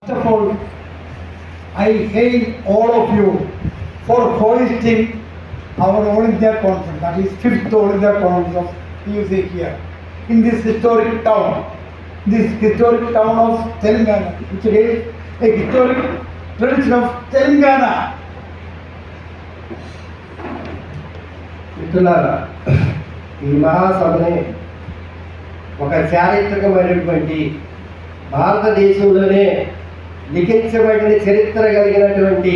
First of all, I hail all of you for hosting our All India Conference, that is 5th All India Conference of PUC here, in this historic town of Telangana, which is a historic tradition of Telangana. మిత్రులారా, ఈ మహాసభని ఒక చారిత్రకమైనటువంటి భారతదేశంలోనే లిఖించబడిన చరిత్ర కలిగినటువంటి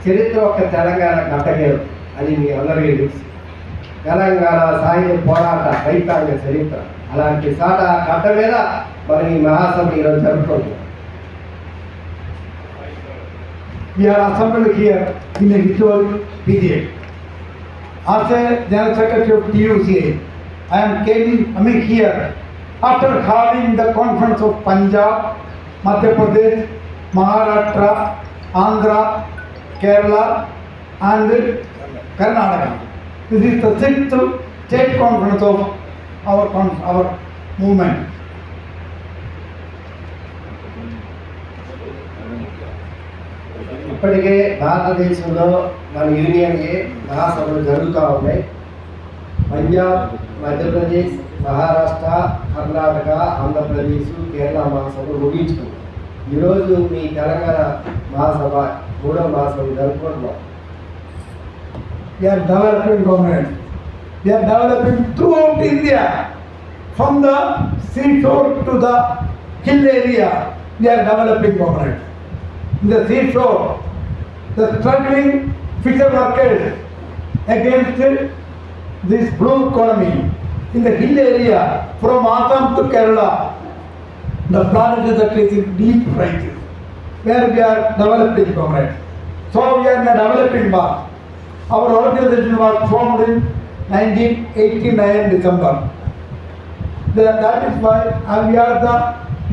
చరిత్ర ఒక తెలంగాణ గడ్డగేరు అది మీ అందరికీ తెలుసు. తెలంగాణ సాయుధ పోరాట రైతాంగ చరిత్ర అలాంటి సాట గడ్డ మీద మనం ఈ మహాసభ ఈరోజు జరుపుకుంటున్నాం. We are assembled here in a historic period. As a General Secretary of TUCA, I am coming here after having the conference of Punjab, Madhya Pradesh, Maharashtra, Andhra, Kerala and Karnataka. This is the 6th state conference of our movement. ఇప్పటికే భారతదేశంలో మన యూనియన్కి మహాసభలు జరుగుతూ ఉన్నాయి. పంజాబ్, మధ్యప్రదేశ్, మహారాష్ట్ర, కర్ణాటక, ఆంధ్రప్రదేశ్, కేరళ మహాసభలు ముగించుకున్నాం. ఈరోజు మీ తెలంగాణ మహాసభ 3వ మహాసభ జరుపుకుంటున్నాం. We are developing government. We are developing throughout India, from the seashore to the hill area. We are developing government. In the seashore, the struggling fisher workers against this blue economy. In the hill area, from Assam to Kerala, the planet is facing deep crisis, where we are developing government. So we are in a developing path. Our organization was formed in 1989 December. That is why we are the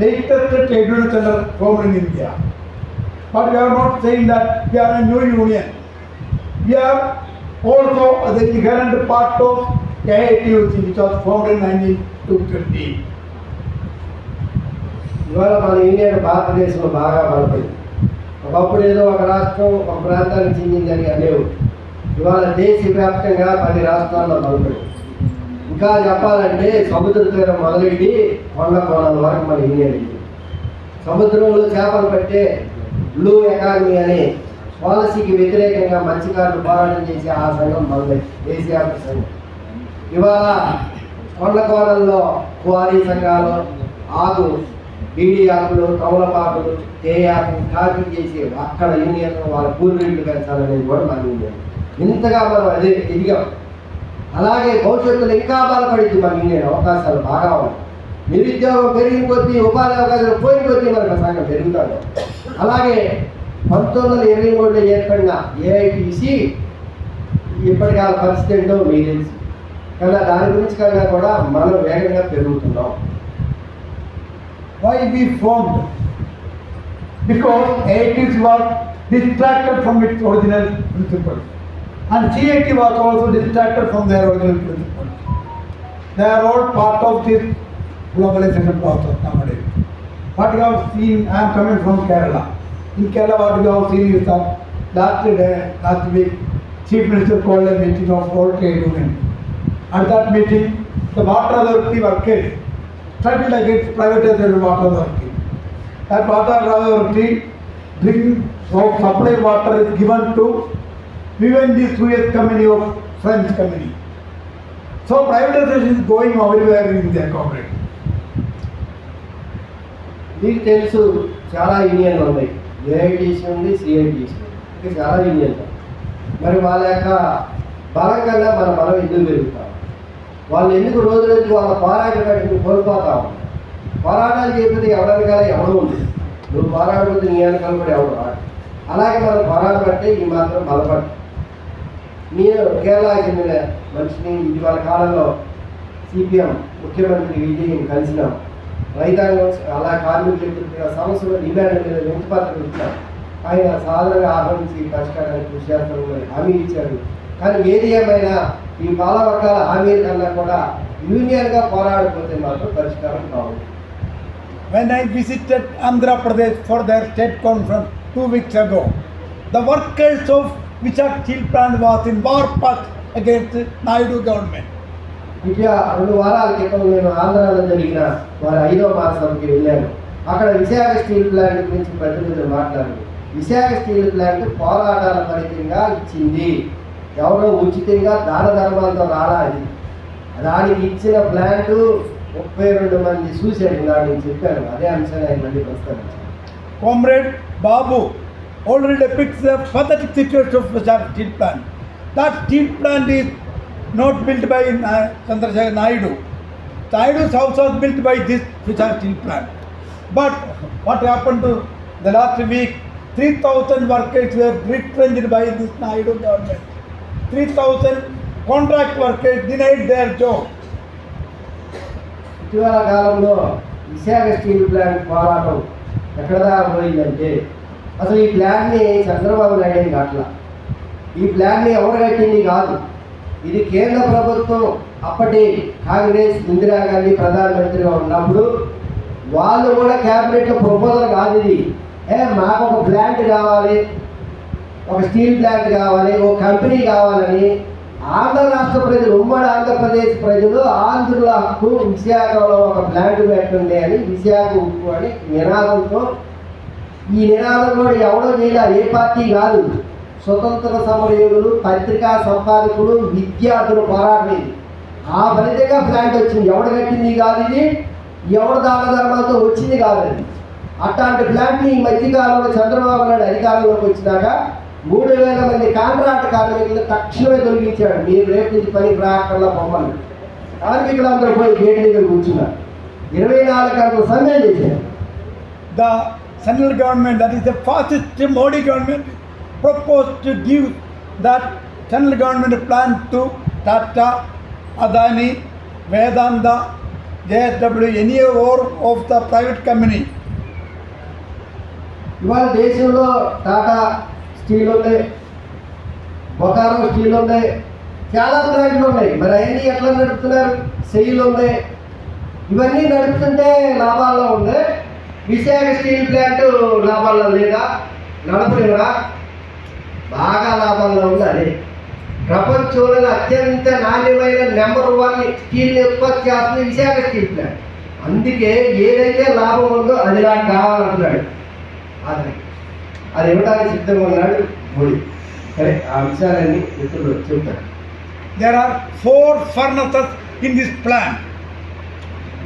latest trade union center formed in India. But we are not saying that we are a new union. We are also the inherent part of AITUC, which was formed in 1920. ఇవాళ మన union భారతదేశంలో బాగా బలపడింది. ఒకప్పుడు ఏదో ఒక రాష్ట్రం ఒక ప్రాంతానికి చెందిందని అనేవు. ఇవాళ దేశవ్యాప్తంగా 10 రాష్ట్రాల్లో బలపడింది. ఇంకా చెప్పాలంటే సముద్ర తీరం మొదలెట్టి కొండ కోణాల వరకు మన యూనియన్ ఉంది. సముద్రంలో చేపలు పట్టే బ్లూ ఎకానమీ అనే పాలసీకి వ్యతిరేకంగా మత్స్యకారులు పోరాటం చేసి ఆ సంఘం మొదలైంది, దేశవ్యాప్త సంఘం. ఇవాళ కొండ కోణంలో క్వారీ సంఘాలు, ఆకు, బీడీ ఆకులు, తమలపాకులు, తేయాకు, కాఫీ చేసి అక్కడ యూనియన్ వాళ్ళ పూర్వీకులు పెంచాలనేది కూడా మన యూనియన్. ఇంతగా మనం అదే ఎదిగాం. అలాగే భవిష్యత్తులో ఇంకా బలపడింది మన యూనియన్. అవకాశాలు బాగా ఉన్నాయి. నిరుద్యోగం పెరిగిన కొద్దీ, ఉపాధి అవకాశాలు పోయిన కొద్దీ మనకు సంఘం పెరుగుతాడు. అలాగే 1923లో ఏర్పడిన ఏఐటీసీ ఇప్పటికీ ఆ పరిస్థితి ఏంటో మీకు తెలుసు. కానీ దాని గురించి కన్నా కూడా మనం వేగంగా పెరుగుతున్నాం. Why we formed? Because AITUC was distracted from its original principles, and CIT was also distracted from their original principles. They are all part of this globalization process nowadays. What you have seen, I am coming from Kerala. In Kerala, what you have seen is that last week, Chief Minister called a meeting of all trade unions. At that meeting, the water authority workers struggled against privatization of water authority. That water authority drinking of supply water is given to Vivendi Suez Company of French company. So privatization is going everywhere in India, corporate. మీకు తెలుసు చాలా యూనియన్లు ఉన్నాయి. AITC ఉంది, సిఐటీసీ ఉంది, ఇంకా చాలా యూనియన్లు. మరి వాళ్ళ యొక్క బలం కన్నా మన బలం ఎందుకు పెరుగుతాం? వాళ్ళు ఎందుకు రోజు రోజు వాళ్ళ పోరాట కట్టుకుని కోల్పోతా ఉంటారు? పోరాటాలు చేయకపోతే ఎవరికైనా ఎవరు ఉంది. నువ్వు పోరాడకపోతే నీ వెనకాల కూడా ఎవరు రాడు. అలాగే మనం పోరాడబట్టే ఈ మాత్రం బలపడ్డా. నేను కేరళకి చెందిన మనిషిని ఇటీవల కాలంలో సిపిఎం ముఖ్యమంత్రి విజయ్ కలిసినాం. రైతాంగం అలా కార్మికులు ఎదుర్కొన్న సమస్యలు డిమాండ్ మీద వింతపత్రం ఇచ్చారు. ఆయన సాధారణంగా ఆహ్వానించి పరిష్కారానికి కృషి చేస్తామని హామీ ఇచ్చారు. కానీ ఏది ఏమైనా ఈ పాలవర్గాల హామీల కన్నా కూడా యూనియన్గా పోరాడకపోతే మాత్రం పరిష్కారం కావాలి. when I visited Andhra Pradesh for their state conference 2 weeks ago, the workers of Vizag Steel Plant was in war path against Naidu government. ఇట్లా 2 వారాల క్రితం నేను ఆంధ్రాలో జరిగిన వారి 5వ మహాసభకి వెళ్ళాను. అక్కడ విశాఖ స్టీల్ ప్లాంట్ గురించి ప్రతినిధులు మాట్లాడారు. విశాఖ స్టీల్ ప్లాంట్ పోరాటాల ఫలితంగా ఇచ్చింది, ఎవరో ఉచితంగా దాన ధర్మాలతో రాలేదు. దానికి ఇచ్చిన ప్లాంట్ 32 మంది సూసైడ్ నేను చెప్పాను. అదే అంశాన్ని ఆయన మళ్ళీ ప్రస్తావించాను. Comrade Babu already depicts the pathetic situation of Vizag Steel Plant. That steel plant is not built by Chandrasekhar Naidu. Naidu's house was built by this Vizag Steel Plant. But what happened to the last week? 3,000 workers were retrenched by this Naidu government. 3,000 contract workers denied their job. ఇటీవల కాలంలో Visakha steel plant పోరాటం ఎక్కడ దాకా పోయిందంటే, అసలు ఈ ప్లాంట్ని చంద్రబాబు నాయుడు కట్టల. ఈ ప్లాంట్ని ఎవరు కట్టింది కాదు. ఇది కేంద్ర ప్రభుత్వం అప్పటి కాంగ్రెస్ ఇందిరాగాంధీ ప్రధానమంత్రిగా ఉన్నప్పుడు వాళ్ళు కూడా క్యాబినెట్లో ప్రపోజల్ కాదు ఇది. మాకు ఒక ప్లాంట్ కావాలి, ఒక స్టీల్ ప్లాంట్ కావాలి, ఒక కంపెనీ కావాలని ఆంధ్ర రాష్ట్ర ప్రజలు, ఉమ్మడి ఆంధ్రప్రదేశ్ ప్రజలు ఆంధ్రుల హక్కు విశాఖలో ఒక ప్లాంట్ పెట్టండి అని విశాఖ ఉక్కు అని నినాదంతో, ఈ నినాదం కూడా ఎవడో చేయలేదు, ఏ పార్టీ కాదు, స్వతంత్ర సమరయోగులు, పత్రికా సంపాదకులు, విద్యార్థులు పోరాటం. ఆ ఫలితంగా ప్లాంట్ వచ్చింది. ఎవడు కట్టింది కాదు ఇది, ఎవడు దాన ధర్మాలతో వచ్చింది కాదండి. అట్లాంటి ప్లాంట్ని ఈ మధ్యకాలంలో చంద్రబాబు నాయుడు అధికారంలోకి వచ్చినాక 3,000 మంది కాంట్రాక్ట్ కార్మికులను తక్షణమే తొలగించాడు. మీరు రేపు నుంచి పనికి రాకుండా పొమ్మని. కార్మికులు అందరూ పోయి గేట్ దగ్గర కూర్చున్నారు. 24 గంటలు సమ్మె చేశారు. The central government, that is the fascist Modi government, proposed to give that central government plan to Tata, Adani, Vedanta, JSW, any or of the private company. ఇవాళ దేశంలో టాటా స్టీల్ ఉంది, బొకారో స్టీల్ ఉంది, చాలా ప్లాంట్లు ఉన్నాయి. మరి అవన్నీ ఎట్లా నడుపుతున్నారు? సెయిల్ ఉంది. ఇవన్నీ నడుపుతుంటే లాభాల్లో ఉంది. విశాఖ స్టీల్ ప్లాంట్ లాభాల్లో లేదా? నడపలేదా? బాగా లాభాల్లో ఉంది. అదే ప్రపంచంలో అత్యంత నాణ్యమైన నెంబర్ 1 స్టీల్ని ఉత్పత్తి చేస్తుంది విశాఖ స్టీల్ ప్లాంట్. అందుకే ఏదైతే లాభం ఉందో అది నాకు కావాలంటున్నాడు. అది ఇవ్వడానికి సిద్ధంగా ఉన్నాడు మోడీ. సరే, ఆ అంశాలన్నీ మిత్రులు చెబుతారు. There are 4 furnaces in this plant.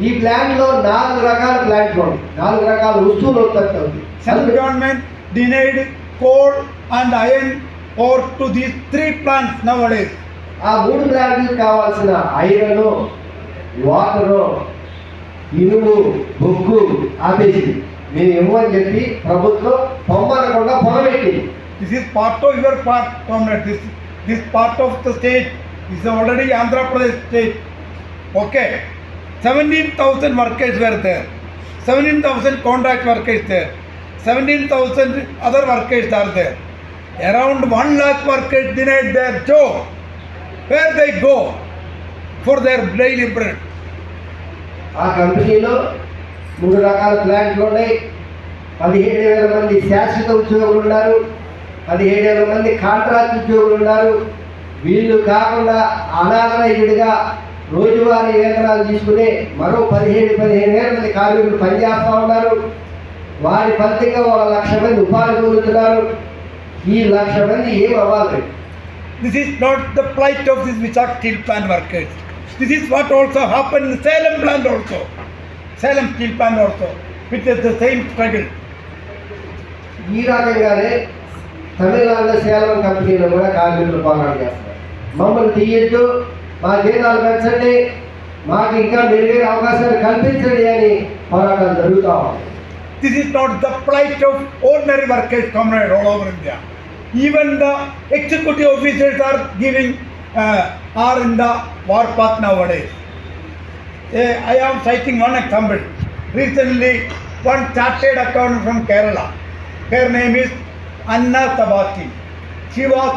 ఈ ప్లాంట్లో 4 రకాల ప్లాంట్లు ఉన్నాయి. 4 రకాల వస్తువులు ఉత్పత్తి అవుతాయి. Central government denied coal and iron ore to these 3 plants nowadays. ఆ 3 ప్లాంట్లకు కావాల్సిన ఐరన్, వాటరు, ఇనుము, బొగ్గు ఆపేసింది. మేము ఇవ్వని చెప్పి ప్రభుత్వం పొమ్మనకుండా పొగబెట్టింది. This is part of your part, comrade. This part of the state is already Andhra Pradesh state. Okay. 17,000 workers were there. 17,000 contract workers there. 17,000 other workers are there. Around 1 lakh workers denied their job. Where they go for their daily bread? ఆ కంపెనీలో 3 రకాల ప్లాంట్లు ఉన్నాయి. 17,000 మంది శాశ్వత ఉద్యోగులు ఉన్నారు, 17,000 మంది కాంట్రాక్ట్ ఉద్యోగులు ఉన్నారు. వీళ్ళు కాకుండా అనాథరైజ్డ్గా రోజువారీ వేతనాలు తీసుకుని మరో 15,000 మంది కార్మికులు పనిచేస్తూ ఉన్నారు. వారి ఫలితంగా 1,00,000 మంది ఉపాధి పొందుతున్నారు. ఈ 1,00,000 మంది ఏం అవ్వాలి? This is not the plight of this Vizag Steel Plant workers. This is what also happened in Salem plant also. Salem Steel Plant also, which is the same struggle. ఈ రకంగానే తమిళనాడులో సేలం కంపెనీలో కూడా కార్మికులు పోరాటం చేస్తారు. మమ్మల్ని తీయద్దు, మా జీతాలు పెంచండి, మాకు ఇంకా మెరుగైన అవకాశాలు కల్పించండి అని పోరాటాలు జరుగుతూ ఉంటాయి. This is not the plight of ordinary workers, comrade, all over India. Even the executive officers are in the war path nowadays. I am citing one example. Recently, one chartered accountant from Kerala. Her name is Anna Sabati. She was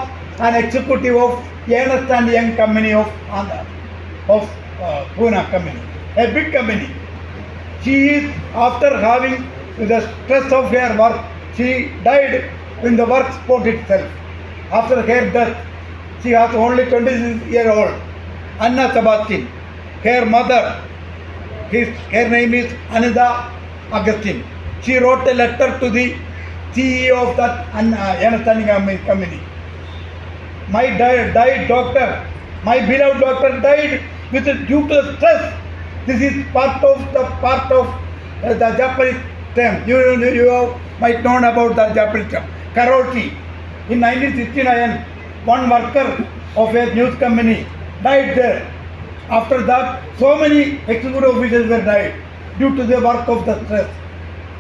an executive of Ernst and Young company of Pune company, a big company. She is, after having the stress of her work, she died in the work spot itself. After her death, she was only 26-year-old, Anna Sebastian. Her mother, her name is Anida Augustine. She wrote a letter to the CEO of that Ernst & Young company. My died doctor, my beloved doctor died due to stress. This is part of the Japanese term. You might know about the Japanese term. Karoshi. In 1969, one worker of a news company died there. After that, so many executive officials were died due to the work of the stress.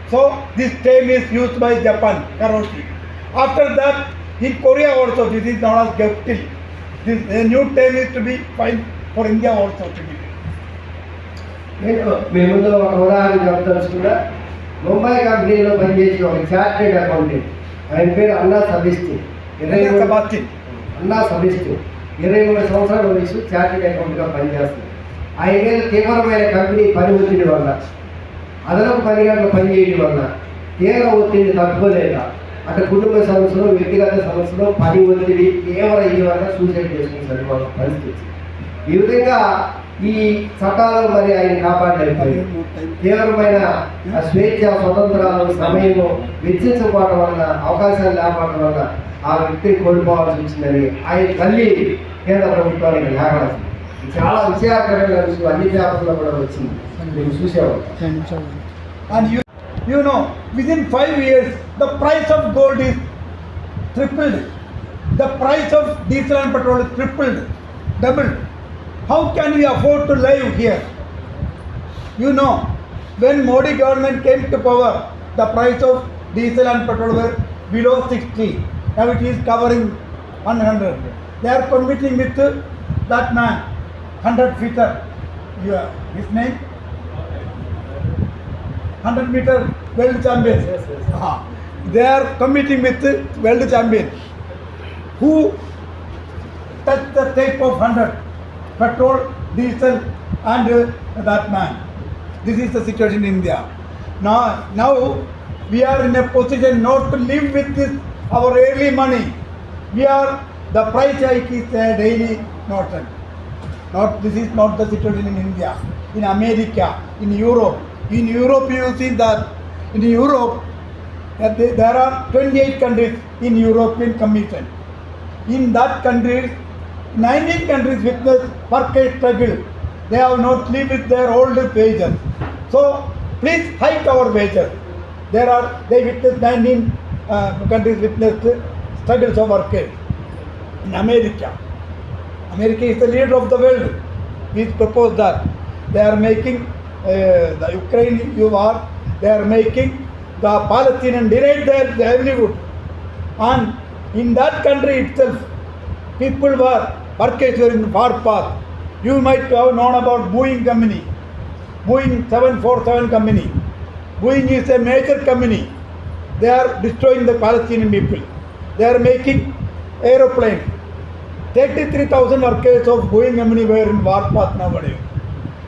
So this term is used by Japan, Karoshi. After that, in Korea also, this is known as Geptil. This new term is to be fine for India also to be. నేను మీ ముందు ఒక ఉదాహరణ చెప్పదలుచుకున్నా. ముంబై కంపెనీలో పనిచేసి ఒక chartered accountant, ఆయన పేరు అన్నా సబిస్టిన్. 23 సంవత్సరాల వయసు, చార్టెడ్ అకౌంట్గా పనిచేస్తుంది. ఆయన మీద తీవ్రమైన కంపెనీ పని ఒత్తిడి వల్ల, అదనపు పని గంటలు పనిచేయడం వల్ల, తీవ్ర ఒత్తిడిని తట్టుకోలేక, అటు కుటుంబ సమస్యలు, వ్యక్తిగత సమస్యలు, పని ఒత్తిడి తీవ్ర ఇది వల్ల సూసైడ్ చేసుకుని చనిపోవడం పరిస్థితి. ఈ విధంగా ఈ చట్టాలు మరి ఆయన కాపాడలేకపోయాయి. తీవ్రమైన స్వేచ్ఛ, స్వతంత్రాలు, సమయము వెచ్చించకపోవడం వల్ల, అవకాశాలు లేకపోవడం వల్ల ఆ వ్యక్తిని కోల్పోవాల్సి వచ్చిందని ఆయన తల్లి కేంద్ర ప్రభుత్వానికి లేఖరాసింది. చాలా విషయాకరమైన విషయం, అన్ని పేపర్లో కూడా వచ్చింది, మీరు చూసేవాళ్ళు. And you know, within 5 years, the price of gold is tripled. The price of diesel and petrol is tripled, doubled. How can we afford to live here? You know, when Modi government came to power, the price of diesel and petrol were below 60. Now it is covering 100. They are competing with that man, 100-meter. His name? 100-meter world champion. They are competing with world champion. Who touched the tape of 100? Petrol, diesel, and that man. This is the situation in India. Now we are in a position not to live with this our early money. The price hike is daily noted. This is not the situation in India, in America, in Europe. In Europe, you see that in Europe there are 28 countries in European Commission. In that countries, 19 countries witness workers struggle. They have not lived with their old wages. So please hike our wages. They witness 19 countries witness struggles of workers. In America is the leader of the world. We propose that they are making the Ukraine war. They are making the Palestinians deny their livelihood, and in that country itself, workers were in war path. You might have known about Boeing company, Boeing 747 company. Boeing is a major company. They are destroying the Palestinian people. They are making aeroplanes. 33,000 workers of Boeing company were in war path nowadays.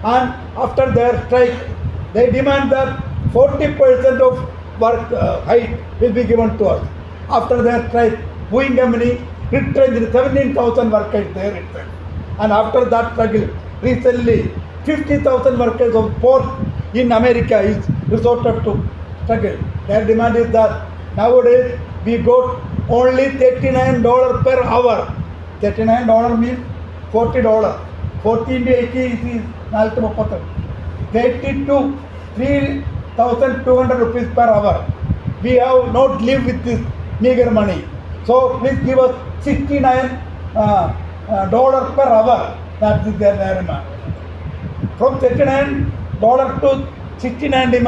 And after their strike, they demand that 40% of work height will be given to us. After their strike, Boeing company retrenched 17,000 workers there itself. And after that struggle, recently 50,000 workers of port in America is resorted to struggle. Their demand is that nowadays we got only $39 per hour. $39 means $40. 40 into 80 is 3,200 rupees per hour. We have not lived with this meager money. So please give us $69 per hour. That is their demand. From $39 to $69 demand.